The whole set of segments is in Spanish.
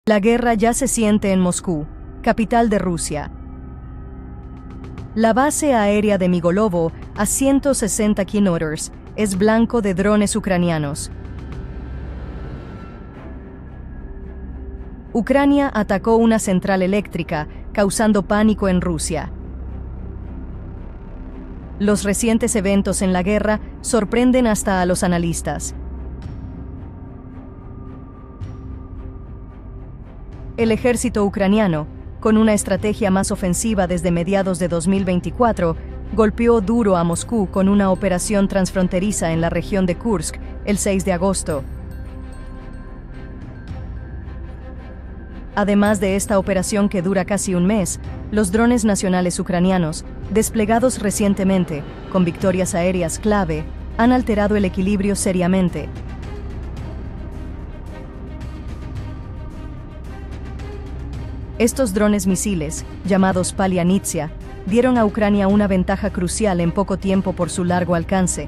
La guerra ya se siente en Moscú, capital de Rusia. La base aérea de Migolovo, a 160 kilómetros, es blanco de drones ucranianos. Ucrania atacó una central eléctrica, causando pánico en Rusia. Los recientes eventos en la guerra sorprenden hasta a los analistas. El ejército ucraniano, con una estrategia más ofensiva desde mediados de 2024, golpeó duro a Moscú con una operación transfronteriza en la región de Kursk el 6 de agosto. Además de esta operación que dura casi un mes, los drones nacionales ucranianos, desplegados recientemente, con victorias aéreas clave, han alterado el equilibrio seriamente. Estos drones misiles, llamados Palianitsia, dieron a Ucrania una ventaja crucial en poco tiempo por su largo alcance,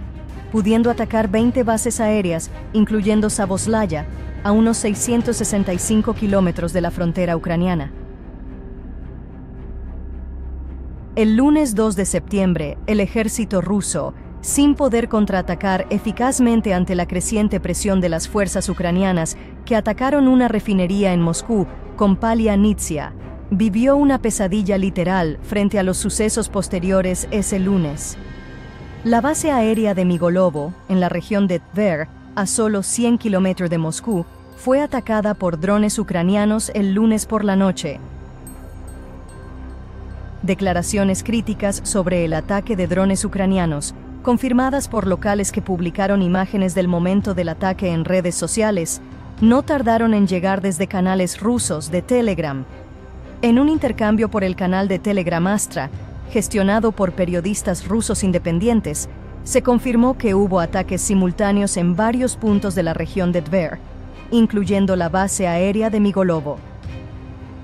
pudiendo atacar 20 bases aéreas, incluyendo Savoslaya, a unos 665 kilómetros de la frontera ucraniana. El lunes 2 de septiembre, el ejército ruso, sin poder contraatacar eficazmente ante la creciente presión de las fuerzas ucranianas que atacaron una refinería en Moscú con Palianitsia, vivió una pesadilla literal frente a los sucesos posteriores ese lunes. La base aérea de Migolovo, en la región de Tver, a solo 100 kilómetros de Moscú, fue atacada por drones ucranianos el lunes por la noche. Declaraciones críticas sobre el ataque de drones ucranianos, confirmadas por locales que publicaron imágenes del momento del ataque en redes sociales, no tardaron en llegar desde canales rusos de Telegram. En un intercambio por el canal de Telegram Astra, gestionado por periodistas rusos independientes, se confirmó que hubo ataques simultáneos en varios puntos de la región de Tver, incluyendo la base aérea de Migolovo.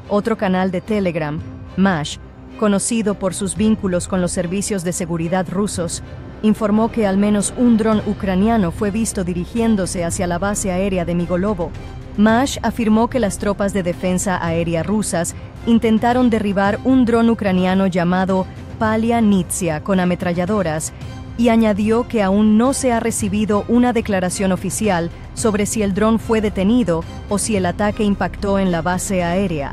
Otro canal de Telegram, Mash, conocido por sus vínculos con los servicios de seguridad rusos, informó que al menos un dron ucraniano fue visto dirigiéndose hacia la base aérea de Migolovo. Mash afirmó que las tropas de defensa aérea rusas intentaron derribar un dron ucraniano llamado Palianitsia con ametralladoras y añadió que aún no se ha recibido una declaración oficial sobre si el dron fue detenido o si el ataque impactó en la base aérea.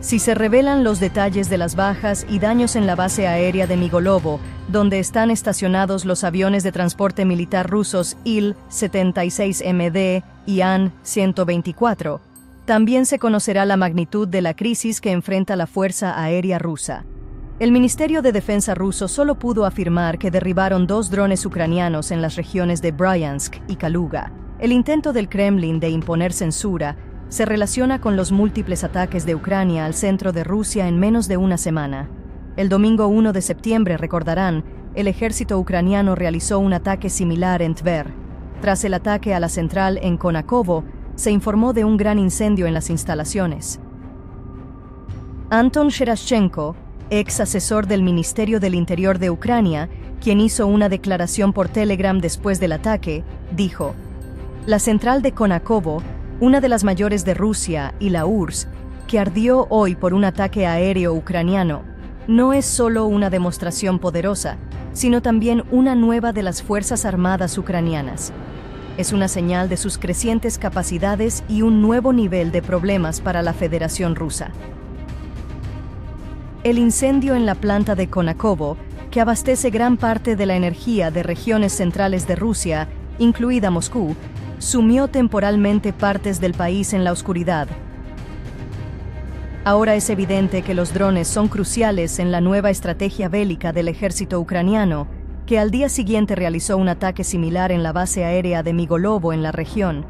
Si se revelan los detalles de las bajas y daños en la base aérea de Migolovo, donde están estacionados los aviones de transporte militar rusos Il-76MD y An-124, también se conocerá la magnitud de la crisis que enfrenta la Fuerza Aérea Rusa. El Ministerio de Defensa ruso solo pudo afirmar que derribaron 2 drones ucranianos en las regiones de Bryansk y Kaluga. El intento del Kremlin de imponer censura se relaciona con los múltiples ataques de Ucrania al centro de Rusia en menos de una semana. El domingo 1 de septiembre, recordarán, el ejército ucraniano realizó un ataque similar en Tver. Tras el ataque a la central en Konakovo, se informó de un gran incendio en las instalaciones. Anton Sherashchenko, ex asesor del Ministerio del Interior de Ucrania, quien hizo una declaración por Telegram después del ataque, dijo: "La central de Konakovo, una de las mayores de Rusia, y la URSS, que ardió hoy por un ataque aéreo ucraniano, no es solo una demostración poderosa, sino también una nueva de las Fuerzas Armadas ucranianas. Es una señal de sus crecientes capacidades y un nuevo nivel de problemas para la Federación Rusa". El incendio en la planta de Konakovo, que abastece gran parte de la energía de regiones centrales de Rusia, incluida Moscú, sumió temporalmente partes del país en la oscuridad. Ahora es evidente que los drones son cruciales en la nueva estrategia bélica del ejército ucraniano, que al día siguiente realizó un ataque similar en la base aérea de Migolovo en la región.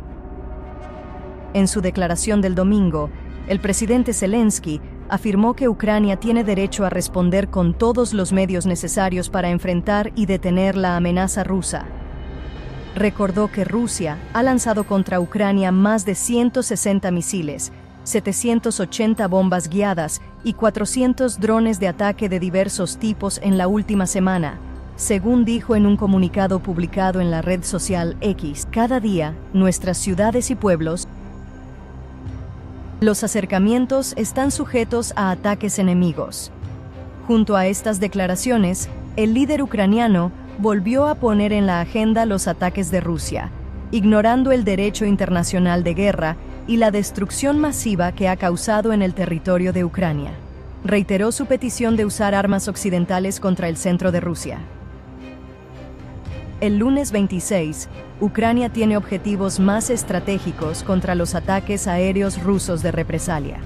En su declaración del domingo, el presidente Zelensky afirmó que Ucrania tiene derecho a responder con todos los medios necesarios para enfrentar y detener la amenaza rusa. Recordó que Rusia ha lanzado contra Ucrania más de 160 misiles, 780 bombas guiadas y 400 drones de ataque de diversos tipos en la última semana, según dijo en un comunicado publicado en la red social X. Cada día, nuestras ciudades y pueblos Los acercamientos están sujetos a ataques enemigos. Junto a estas declaraciones, el líder ucraniano volvió a poner en la agenda los ataques de Rusia, ignorando el derecho internacional de guerra y la destrucción masiva que ha causado en el territorio de Ucrania. Reiteró su petición de usar armas occidentales contra el centro de Rusia. El lunes 26, Ucrania tiene objetivos más estratégicos contra los ataques aéreos rusos de represalia.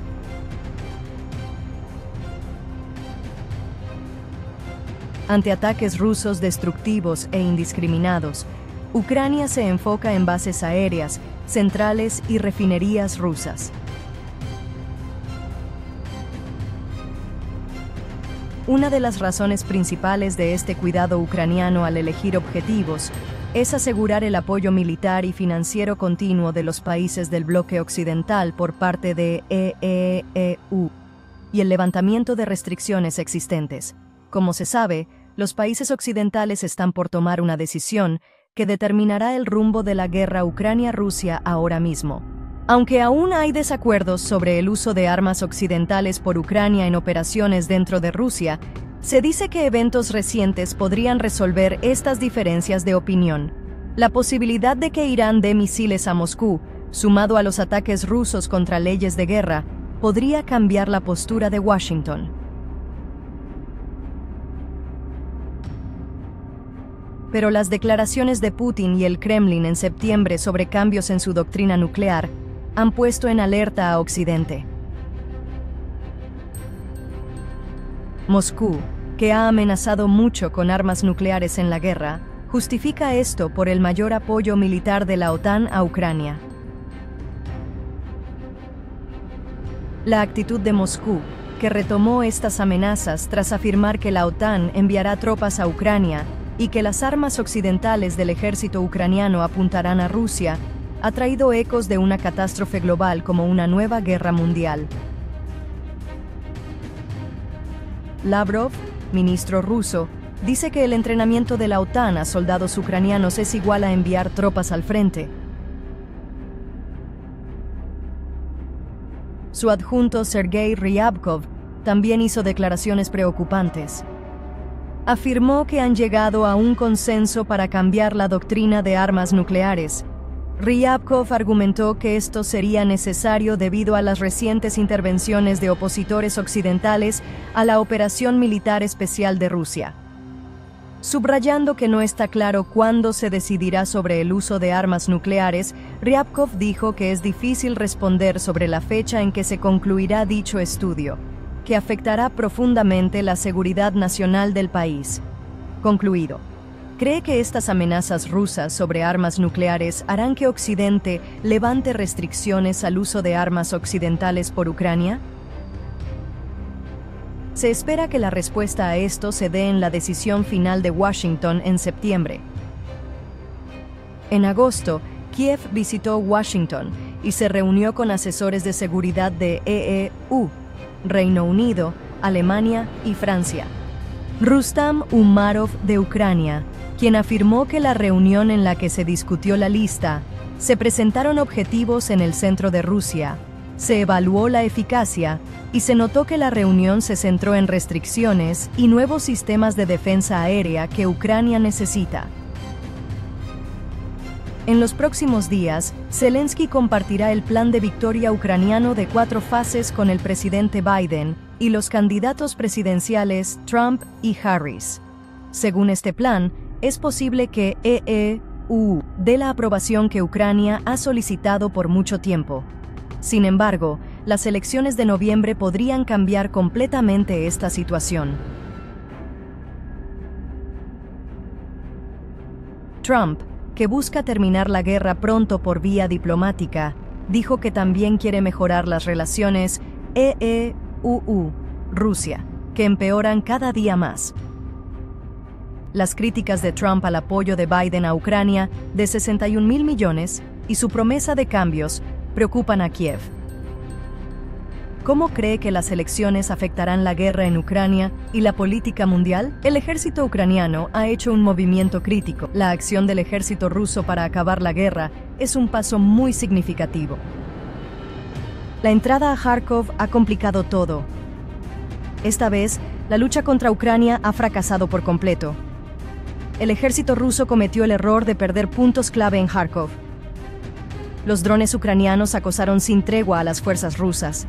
Ante ataques rusos destructivos e indiscriminados, Ucrania se enfoca en bases aéreas, centrales y refinerías rusas. Una de las razones principales de este cuidado ucraniano al elegir objetivos es asegurar el apoyo militar y financiero continuo de los países del bloque occidental por parte de EU y el levantamiento de restricciones existentes. Como se sabe, los países occidentales están por tomar una decisión que determinará el rumbo de la guerra Ucrania-Rusia ahora mismo. Aunque aún hay desacuerdos sobre el uso de armas occidentales por Ucrania en operaciones dentro de Rusia, se dice que eventos recientes podrían resolver estas diferencias de opinión. La posibilidad de que Irán dé misiles a Moscú, sumado a los ataques rusos contra leyes de guerra, podría cambiar la postura de Washington. Pero las declaraciones de Putin y el Kremlin en septiembre sobre cambios en su doctrina nuclear han puesto en alerta a Occidente. Moscú, que ha amenazado mucho con armas nucleares en la guerra, justifica esto por el mayor apoyo militar de la OTAN a Ucrania. La actitud de Moscú, que retomó estas amenazas tras afirmar que la OTAN enviará tropas a Ucrania y que las armas occidentales del ejército ucraniano apuntarán a Rusia, ha traído ecos de una catástrofe global como una nueva guerra mundial. Lavrov, ministro ruso, dice que el entrenamiento de la OTAN a soldados ucranianos es igual a enviar tropas al frente. Su adjunto Sergei Ryabkov también hizo declaraciones preocupantes. Afirmó que han llegado a un consenso para cambiar la doctrina de armas nucleares. Ryabkov argumentó que esto sería necesario debido a las recientes intervenciones de opositores occidentales a la operación militar especial de Rusia. Subrayando que no está claro cuándo se decidirá sobre el uso de armas nucleares, Ryabkov dijo que es difícil responder sobre la fecha en que se concluirá dicho estudio, que afectará profundamente la seguridad nacional del país. Concluido. ¿Cree que estas amenazas rusas sobre armas nucleares harán que Occidente levante restricciones al uso de armas occidentales por Ucrania? Se espera que la respuesta a esto se dé en la decisión final de Washington en septiembre. En agosto, Kiev visitó Washington y se reunió con asesores de seguridad de EU, Reino Unido, Alemania y Francia. Rustam Umarov de Ucrania, quien afirmó que la reunión en la que se discutió la lista, se presentaron objetivos en el centro de Rusia, se evaluó la eficacia y se notó que la reunión se centró en restricciones y nuevos sistemas de defensa aérea que Ucrania necesita. En los próximos días, Zelensky compartirá el plan de victoria ucraniano de 4 fases con el presidente Biden y los candidatos presidenciales Trump y Harris. Según este plan, es posible que EU dé la aprobación que Ucrania ha solicitado por mucho tiempo. Sin embargo, las elecciones de noviembre podrían cambiar completamente esta situación. Trump, que busca terminar la guerra pronto por vía diplomática, dijo que también quiere mejorar las relaciones EU-Rusia, que empeoran cada día más. Las críticas de Trump al apoyo de Biden a Ucrania de 61.000 millones y su promesa de cambios preocupan a Kiev. ¿Cómo cree que las elecciones afectarán la guerra en Ucrania y la política mundial? El ejército ucraniano ha hecho un movimiento crítico. La acción del ejército ruso para acabar la guerra es un paso muy significativo. La entrada a Kharkov ha complicado todo. Esta vez, la lucha contra Ucrania ha fracasado por completo. El ejército ruso cometió el error de perder puntos clave en Kharkov. Los drones ucranianos acosaron sin tregua a las fuerzas rusas.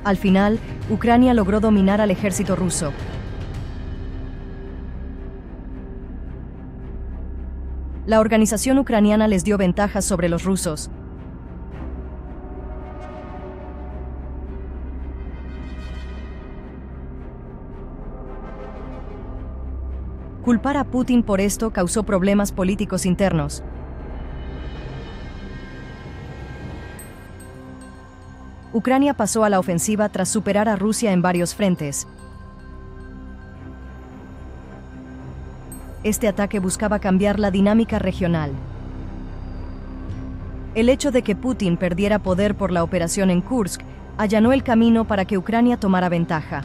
Al final, Ucrania logró dominar al ejército ruso. La organización ucraniana les dio ventajas sobre los rusos. Culpar a Putin por esto causó problemas políticos internos. Ucrania pasó a la ofensiva tras superar a Rusia en varios frentes. Este ataque buscaba cambiar la dinámica regional. El hecho de que Putin perdiera poder por la operación en Kursk allanó el camino para que Ucrania tomara ventaja.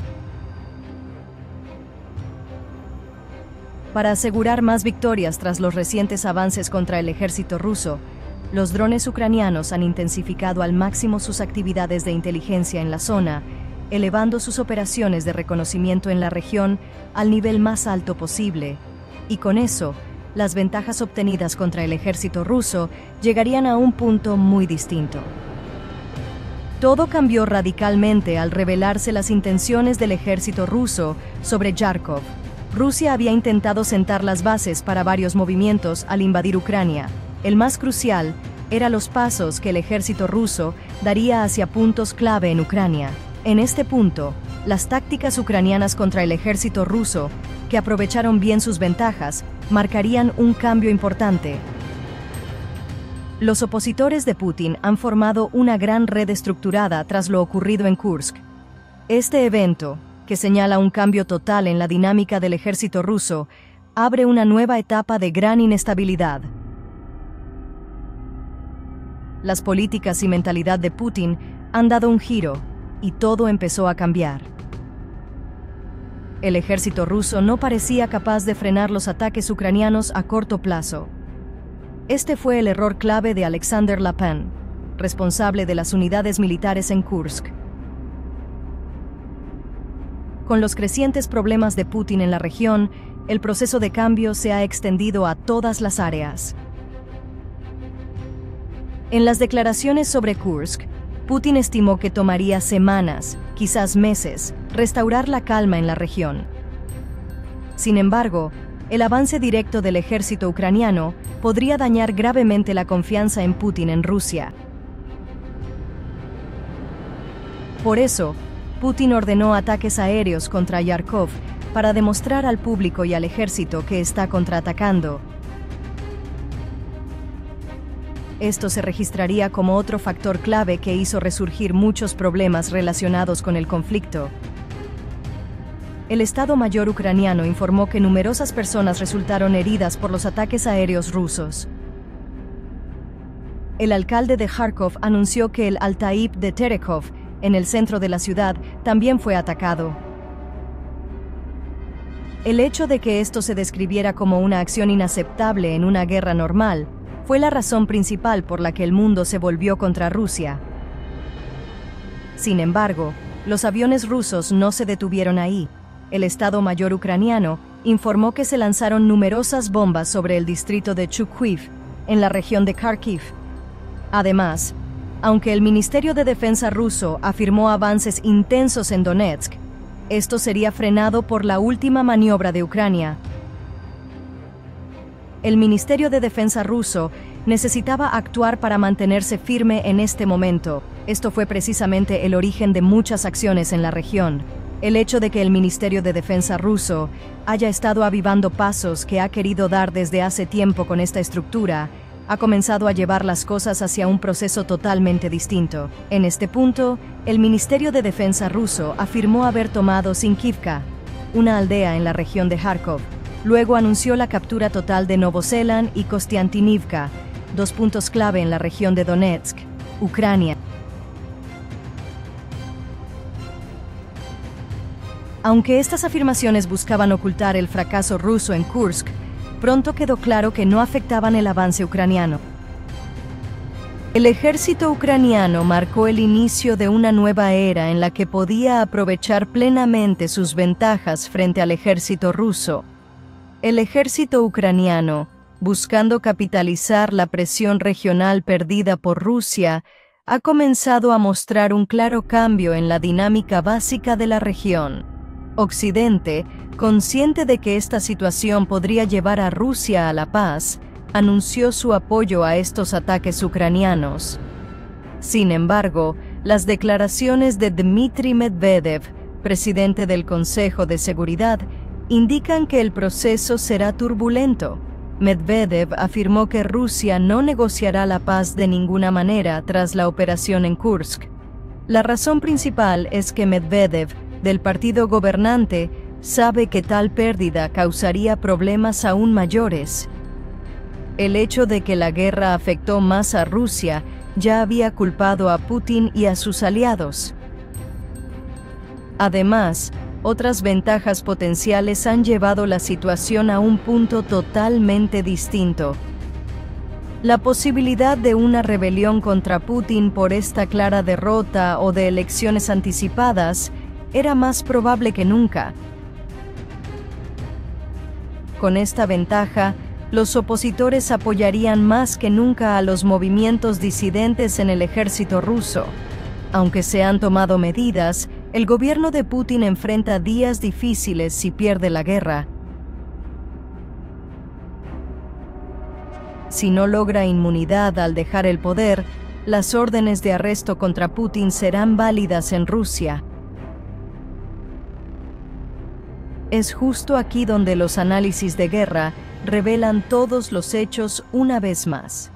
Para asegurar más victorias tras los recientes avances contra el ejército ruso, los drones ucranianos han intensificado al máximo sus actividades de inteligencia en la zona, elevando sus operaciones de reconocimiento en la región al nivel más alto posible, y con eso, las ventajas obtenidas contra el ejército ruso llegarían a un punto muy distinto. Todo cambió radicalmente al revelarse las intenciones del ejército ruso sobre Kharkov. Rusia había intentado sentar las bases para varios movimientos al invadir Ucrania. El más crucial era los pasos que el ejército ruso daría hacia puntos clave en Ucrania. En este punto, las tácticas ucranianas contra el ejército ruso, que aprovecharon bien sus ventajas, marcarían un cambio importante. Los opositores de Putin han formado una gran red estructurada tras lo ocurrido en Kursk. Este evento, que señala un cambio total en la dinámica del ejército ruso, abre una nueva etapa de gran inestabilidad. Las políticas y mentalidad de Putin han dado un giro, y todo empezó a cambiar. El ejército ruso no parecía capaz de frenar los ataques ucranianos a corto plazo. Este fue el error clave de Alexander Lapin, responsable de las unidades militares en Kursk. Con los crecientes problemas de Putin en la región, el proceso de cambio se ha extendido a todas las áreas. En las declaraciones sobre Kursk, Putin estimó que tomaría semanas, quizás meses, restaurar la calma en la región. Sin embargo, el avance directo del ejército ucraniano podría dañar gravemente la confianza en Putin en Rusia. Por eso, Putin ordenó ataques aéreos contra Kharkov para demostrar al público y al ejército que está contraatacando. Esto se registraría como otro factor clave que hizo resurgir muchos problemas relacionados con el conflicto. El Estado Mayor ucraniano informó que numerosas personas resultaron heridas por los ataques aéreos rusos. El alcalde de Kharkov anunció que el Altaip de Terekov, en el centro de la ciudad, también fue atacado. El hecho de que esto se describiera como una acción inaceptable en una guerra normal fue la razón principal por la que el mundo se volvió contra Rusia. Sin embargo, los aviones rusos no se detuvieron ahí. El Estado Mayor ucraniano informó que se lanzaron numerosas bombas sobre el distrito de Chukhiv, en la región de Kharkiv. Además, aunque el Ministerio de Defensa ruso afirmó avances intensos en Donetsk, esto sería frenado por la última maniobra de Ucrania. El Ministerio de Defensa ruso necesitaba actuar para mantenerse firme en este momento. Esto fue precisamente el origen de muchas acciones en la región. El hecho de que el Ministerio de Defensa ruso haya estado avivando pasos que ha querido dar desde hace tiempo con esta estructura ha comenzado a llevar las cosas hacia un proceso totalmente distinto. En este punto, el Ministerio de Defensa ruso afirmó haber tomado Sinkivka, una aldea en la región de Kharkov. Luego anunció la captura total de Novoselán y Kostiantynivka, dos puntos clave en la región de Donetsk, Ucrania. Aunque estas afirmaciones buscaban ocultar el fracaso ruso en Kursk, pronto quedó claro que no afectaban el avance ucraniano. El ejército ucraniano marcó el inicio de una nueva era en la que podía aprovechar plenamente sus ventajas frente al ejército ruso. El ejército ucraniano, buscando capitalizar la presión regional perdida por Rusia, ha comenzado a mostrar un claro cambio en la dinámica básica de la región. Occidente, consciente de que esta situación podría llevar a Rusia a la paz, anunció su apoyo a estos ataques ucranianos. Sin embargo, las declaraciones de Dmitry Medvedev, presidente del Consejo de Seguridad, indican que el proceso será turbulento. Medvedev afirmó que Rusia no negociará la paz de ninguna manera tras la operación en Kursk. La razón principal es que Medvedev, del partido gobernante, sabe que tal pérdida causaría problemas aún mayores. El hecho de que la guerra afectó más a Rusia ya había culpado a Putin y a sus aliados. Además, otras ventajas potenciales han llevado la situación a un punto totalmente distinto. La posibilidad de una rebelión contra Putin por esta clara derrota o de elecciones anticipadas era más probable que nunca. Con esta ventaja, los opositores apoyarían más que nunca a los movimientos disidentes en el ejército ruso. Aunque se han tomado medidas, el gobierno de Putin enfrenta días difíciles si pierde la guerra. Si no logra inmunidad al dejar el poder, las órdenes de arresto contra Putin serán válidas en Rusia. Es justo aquí donde los análisis de guerra revelan todos los hechos una vez más.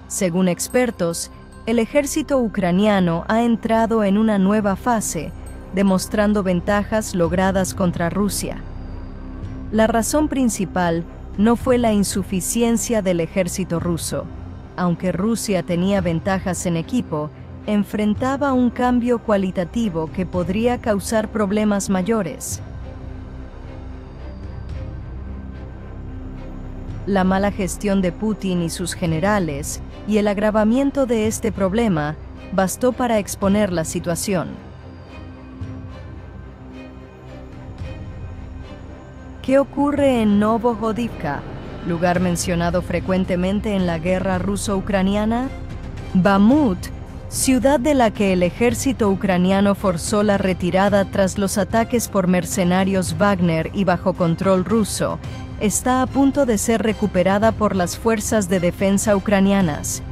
Según expertos, el ejército ucraniano ha entrado en una nueva fase, demostrando ventajas logradas contra Rusia. La razón principal no fue la insuficiencia del ejército ruso. Aunque Rusia tenía ventajas en equipo, enfrentaba un cambio cualitativo que podría causar problemas mayores. La mala gestión de Putin y sus generales y el agravamiento de este problema bastó para exponer la situación. ¿Qué ocurre en Novohodivka, lugar mencionado frecuentemente en la guerra ruso-ucraniana? Bamut, ciudad de la que el ejército ucraniano forzó la retirada tras los ataques por mercenarios Wagner y bajo control ruso, está a punto de ser recuperada por las fuerzas de defensa ucranianas.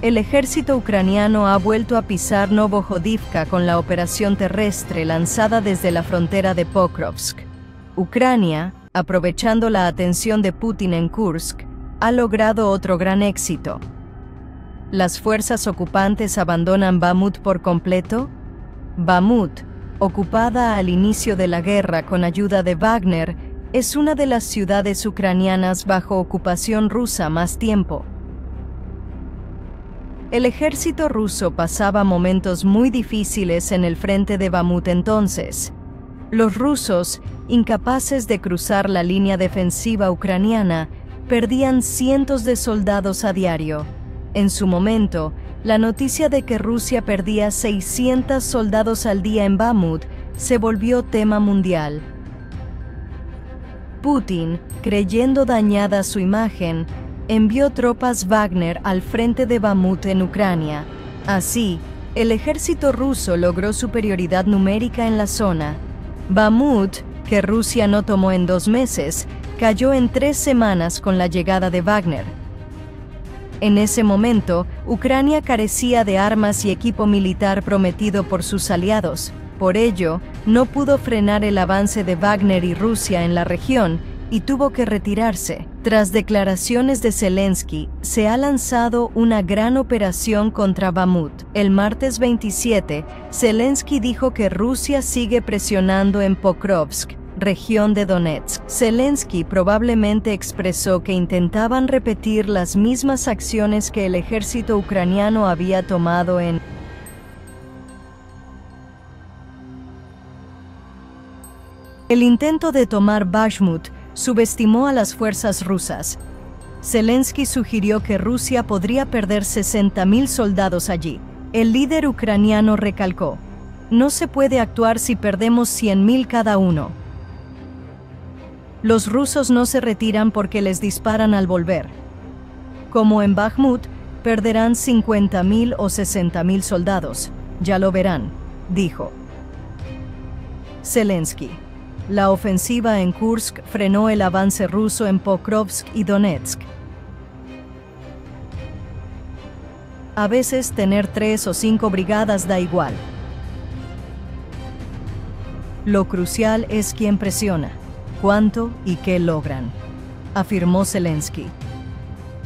El ejército ucraniano ha vuelto a pisar Novohodivka con la operación terrestre lanzada desde la frontera de Pokrovsk. Ucrania, aprovechando la atención de Putin en Kursk, ha logrado otro gran éxito. ¿Las fuerzas ocupantes abandonan Bamut por completo? Bamut, ocupada al inicio de la guerra con ayuda de Wagner, es una de las ciudades ucranianas bajo ocupación rusa más tiempo. El ejército ruso pasaba momentos muy difíciles en el frente de Bamut entonces. Los rusos, incapaces de cruzar la línea defensiva ucraniana, perdían cientos de soldados a diario. En su momento, la noticia de que Rusia perdía 600 soldados al día en Bamut se volvió tema mundial. Putin, creyendo dañada su imagen, envió tropas Wagner al frente de Bamut en Ucrania. Así, el ejército ruso logró superioridad numérica en la zona. Bamut, que Rusia no tomó en 2 meses, cayó en 3 semanas con la llegada de Wagner. En ese momento, Ucrania carecía de armas y equipo militar prometido por sus aliados. Por ello, no pudo frenar el avance de Wagner y Rusia en la región y tuvo que retirarse. Tras declaraciones de Zelensky, se ha lanzado una gran operación contra Bamut. El martes 27, Zelensky dijo que Rusia sigue presionando en Pokrovsk, región de Donetsk. Zelensky probablemente expresó que intentaban repetir las mismas acciones que el ejército ucraniano había tomado en el intento de tomar Bakhmut. Subestimó a las fuerzas rusas. Zelensky sugirió que Rusia podría perder 60.000 soldados allí. El líder ucraniano recalcó: no se puede actuar si perdemos 100.000 cada uno. Los rusos no se retiran porque les disparan al volver. Como en Bakhmut, perderán 50.000 o 60.000 soldados. Ya lo verán, dijo Zelensky. La ofensiva en Kursk frenó el avance ruso en Pokrovsk y Donetsk. A veces tener 3 o 5 brigadas da igual. Lo crucial es quién presiona, cuánto y qué logran, afirmó Zelensky.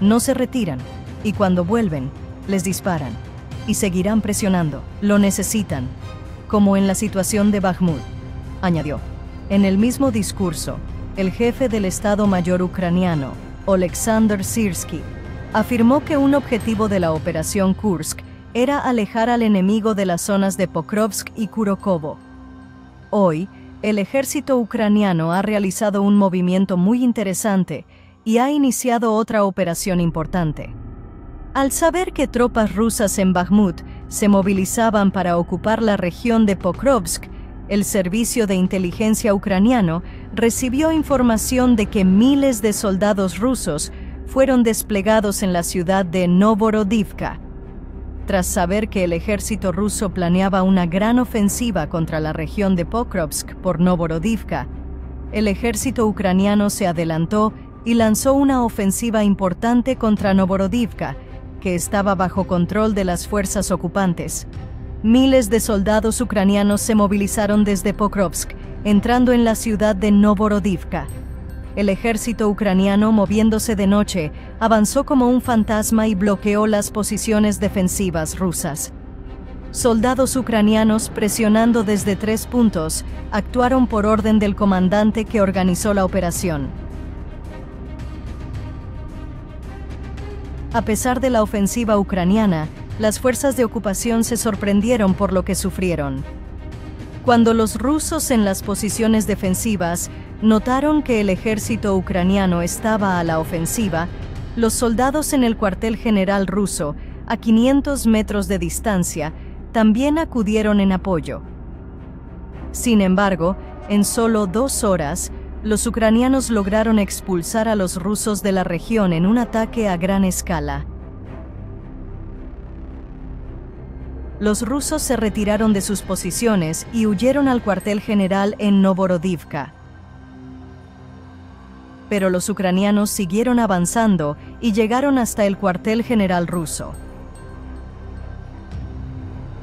No se retiran, y cuando vuelven, les disparan, y seguirán presionando. Lo necesitan, como en la situación de Bakhmut, añadió. En el mismo discurso, el jefe del Estado Mayor ucraniano, Oleksandr Syrskyi, afirmó que un objetivo de la Operación Kursk era alejar al enemigo de las zonas de Pokrovsk y Kurokovo. Hoy, el ejército ucraniano ha realizado un movimiento muy interesante y ha iniciado otra operación importante. Al saber que tropas rusas en Bakhmut se movilizaban para ocupar la región de Pokrovsk, el servicio de inteligencia ucraniano recibió información de que miles de soldados rusos fueron desplegados en la ciudad de Novorodivka. Tras saber que el ejército ruso planeaba una gran ofensiva contra la región de Pokrovsk por Novorodivka, el ejército ucraniano se adelantó y lanzó una ofensiva importante contra Novorodivka, que estaba bajo control de las fuerzas ocupantes. Miles de soldados ucranianos se movilizaron desde Pokrovsk, entrando en la ciudad de Novorodivka. El ejército ucraniano, moviéndose de noche, avanzó como un fantasma y bloqueó las posiciones defensivas rusas. Soldados ucranianos, presionando desde 3 puntos, actuaron por orden del comandante que organizó la operación. A pesar de la ofensiva ucraniana, las fuerzas de ocupación se sorprendieron por lo que sufrieron. Cuando los rusos en las posiciones defensivas notaron que el ejército ucraniano estaba a la ofensiva, los soldados en el cuartel general ruso, a 500 metros de distancia, también acudieron en apoyo. Sin embargo, en solo 2 horas, los ucranianos lograron expulsar a los rusos de la región en un ataque a gran escala. Los rusos se retiraron de sus posiciones y huyeron al cuartel general en Novorodivka. Pero los ucranianos siguieron avanzando y llegaron hasta el cuartel general ruso.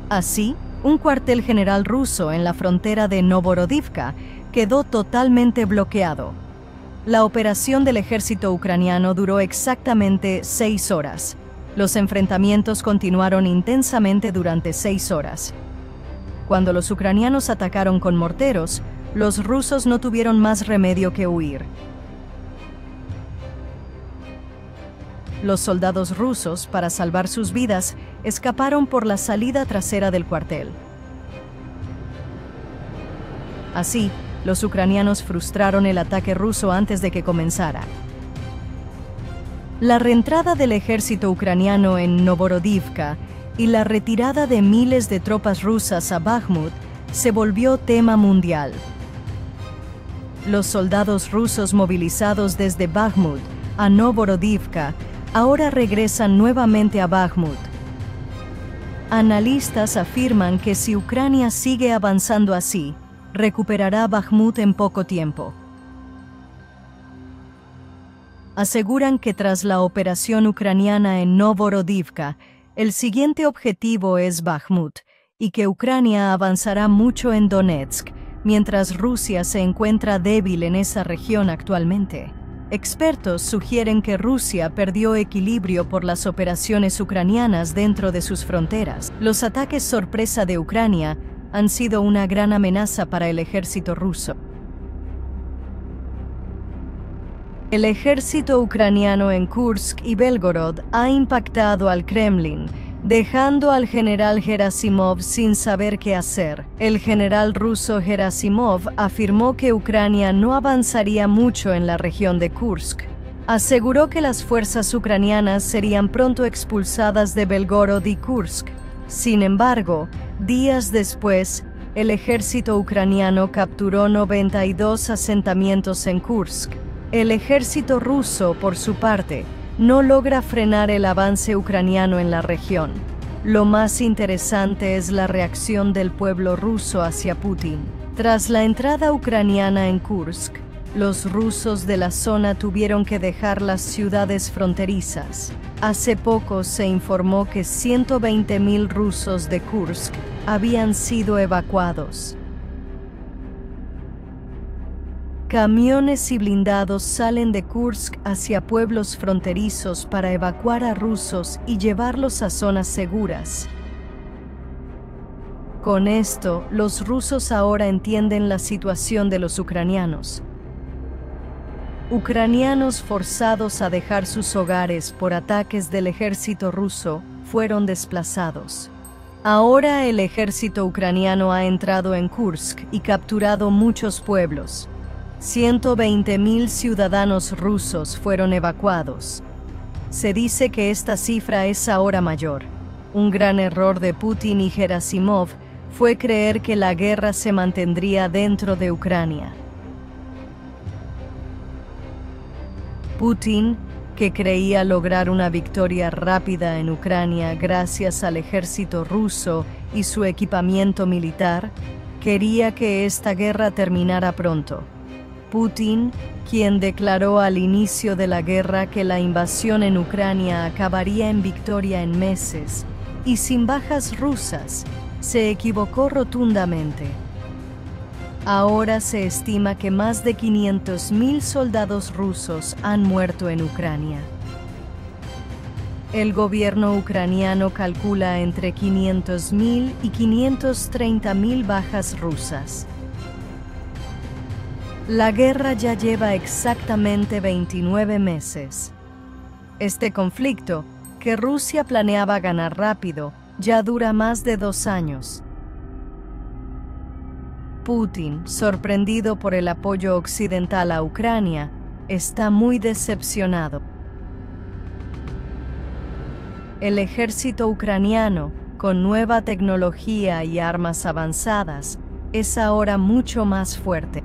Así, un cuartel general ruso en la frontera de Novorodivka quedó totalmente bloqueado. La operación del ejército ucraniano duró exactamente 6 horas. Los enfrentamientos continuaron intensamente durante 6 horas. Cuando los ucranianos atacaron con morteros, los rusos no tuvieron más remedio que huir. Los soldados rusos, para salvar sus vidas, escaparon por la salida trasera del cuartel. Así, los ucranianos frustraron el ataque ruso antes de que comenzara. La reentrada del ejército ucraniano en Novorodivka y la retirada de miles de tropas rusas a Bakhmut se volvió tema mundial. Los soldados rusos movilizados desde Bakhmut a Novorodivka ahora regresan nuevamente a Bakhmut. Analistas afirman que si Ucrania sigue avanzando así, recuperará Bakhmut en poco tiempo. Aseguran que tras la operación ucraniana en Novorodivka, el siguiente objetivo es Bakhmut y que Ucrania avanzará mucho en Donetsk, mientras Rusia se encuentra débil en esa región actualmente. Expertos sugieren que Rusia perdió equilibrio por las operaciones ucranianas dentro de sus fronteras. Los ataques sorpresa de Ucrania han sido una gran amenaza para el ejército ruso. El ejército ucraniano en Kursk y Belgorod ha impactado al Kremlin, dejando al general Gerasimov sin saber qué hacer. El general ruso Gerasimov afirmó que Ucrania no avanzaría mucho en la región de Kursk. Aseguró que las fuerzas ucranianas serían pronto expulsadas de Belgorod y Kursk. Sin embargo, días después, el ejército ucraniano capturó 92 asentamientos en Kursk. El ejército ruso, por su parte, no logra frenar el avance ucraniano en la región. Lo más interesante es la reacción del pueblo ruso hacia Putin. Tras la entrada ucraniana en Kursk, los rusos de la zona tuvieron que dejar las ciudades fronterizas. Hace poco se informó que 120.000 rusos de Kursk habían sido evacuados. Camiones y blindados salen de Kursk hacia pueblos fronterizos para evacuar a rusos y llevarlos a zonas seguras. Con esto, los rusos ahora entienden la situación de los ucranianos. Ucranianos forzados a dejar sus hogares por ataques del ejército ruso fueron desplazados. Ahora el ejército ucraniano ha entrado en Kursk y capturado muchos pueblos. 120.000 ciudadanos rusos fueron evacuados. Se dice que esta cifra es ahora mayor. Un gran error de Putin y Gerasimov fue creer que la guerra se mantendría dentro de Ucrania. Putin, que creía lograr una victoria rápida en Ucrania gracias al ejército ruso y su equipamiento militar, quería que esta guerra terminara pronto. Putin, quien declaró al inicio de la guerra que la invasión en Ucrania acabaría en victoria en meses y sin bajas rusas, se equivocó rotundamente. Ahora se estima que más de 500.000 soldados rusos han muerto en Ucrania. El gobierno ucraniano calcula entre 500.000 y 530.000 bajas rusas. La guerra ya lleva exactamente 29 meses. Este conflicto, que Rusia planeaba ganar rápido, ya dura más de 2 años. Putin, sorprendido por el apoyo occidental a Ucrania, está muy decepcionado. El ejército ucraniano, con nueva tecnología y armas avanzadas, es ahora mucho más fuerte.